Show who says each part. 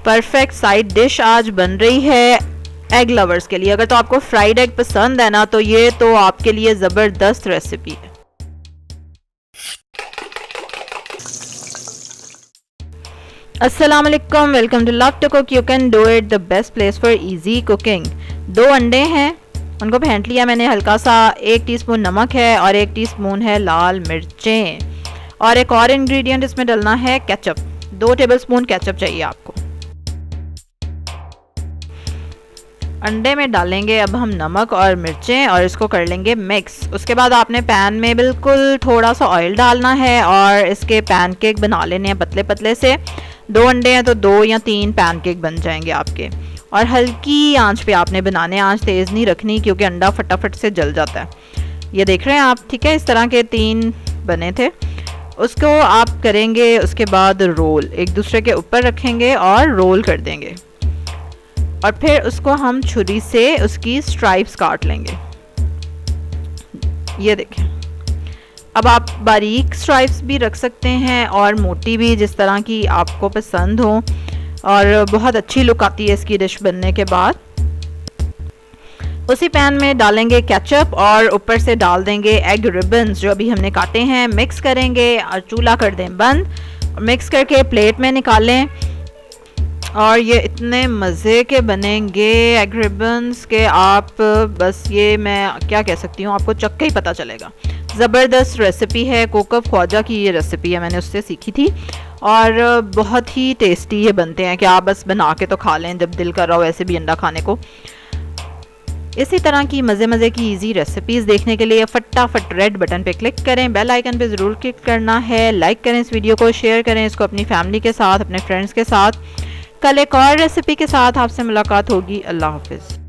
Speaker 1: Perfect side dish आज बन रही है एग लवर्स के लिए। अगर तो आपको फ्राइड एग पसंद है ना, तो ये तो आपके लिए ज़बरदस्त रेसिपी है। अस्सलाम वालेकुम, welcome to love to cook. You can do it, the best place for easy cooking. 2 अंडे हैं, उनको फेंट लिया मैंने हल्का सा। 1 टीस्पून नमक है और 1 टीस्पून है लाल मिर्चें। और एक और इंग्रेडिएंट इसमें डालना है केचप। 2 टेबलस्पून केचप चाहिए आपको। अंडे में डालेंगे अब हम नमक और मिर्चें और इसको कर लेंगे मिक्स। उसके बाद आपने पैन में बिल्कुल थोड़ा सा ऑयल डालना है और इसके पैनकेक बना लेने हैं पतले पतले से। 2 अंडे हैं तो 2 या 3 पैनकेक बन जाएंगे आपके। और हल्की आंच पे आपने बनाने, आंच तेज़ नहीं रखनी क्योंकि अंडा फटाफट से जल जाता है। ये देख रहे हैं आप, ठीक है। इस तरह के 3 बने थे। उसको आप करेंगे उसके बाद रोल, एक दूसरे के ऊपर रखेंगे और रोल कर देंगे। और फिर उसको हम छुरी से उसकी स्ट्राइप्स काट लेंगे। ये देखें। अब आप बारीक स्ट्राइप्स भी रख सकते हैं और मोटी भी, जिस तरह की आपको पसंद हो। और बहुत अच्छी लुक आती है इसकी डिश बनने के बाद। उसी पैन में डालेंगे केचप और ऊपर से डाल देंगे एग रिबन्स जो अभी हमने काटे हैं। मिक्स करेंगे और चूल्हा कर दें बंद। मिक्स करके प्लेट में निकालें। और ये इतने मज़े के बनेंगे एग रिबन्स के, आप बस ये मैं क्या कह सकती हूँ, आपको चक्के ही पता चलेगा। ज़बरदस्त रेसिपी है, कोकब ख्वाजा की ये रेसिपी है, मैंने उससे सीखी थी। और बहुत ही टेस्टी ये बनते हैं कि आप बस बना के तो खा लें जब दिल कर रहा हो, ऐसे भी अंडा खाने को। इसी तरह की मज़े की इजी रेसिपीज़ देखने के लिए फटाफट रेड बटन पे क्लिक करें, बेल आइकन पे ज़रूर क्लिक करना है। लाइक करें इस वीडियो को, शेयर करें इसको अपनी फैमिली के साथ, अपने फ्रेंड्स के साथ। कल एक और रेसिपी के साथ आपसे मुलाकात होगी। अल्लाह हाफिज़।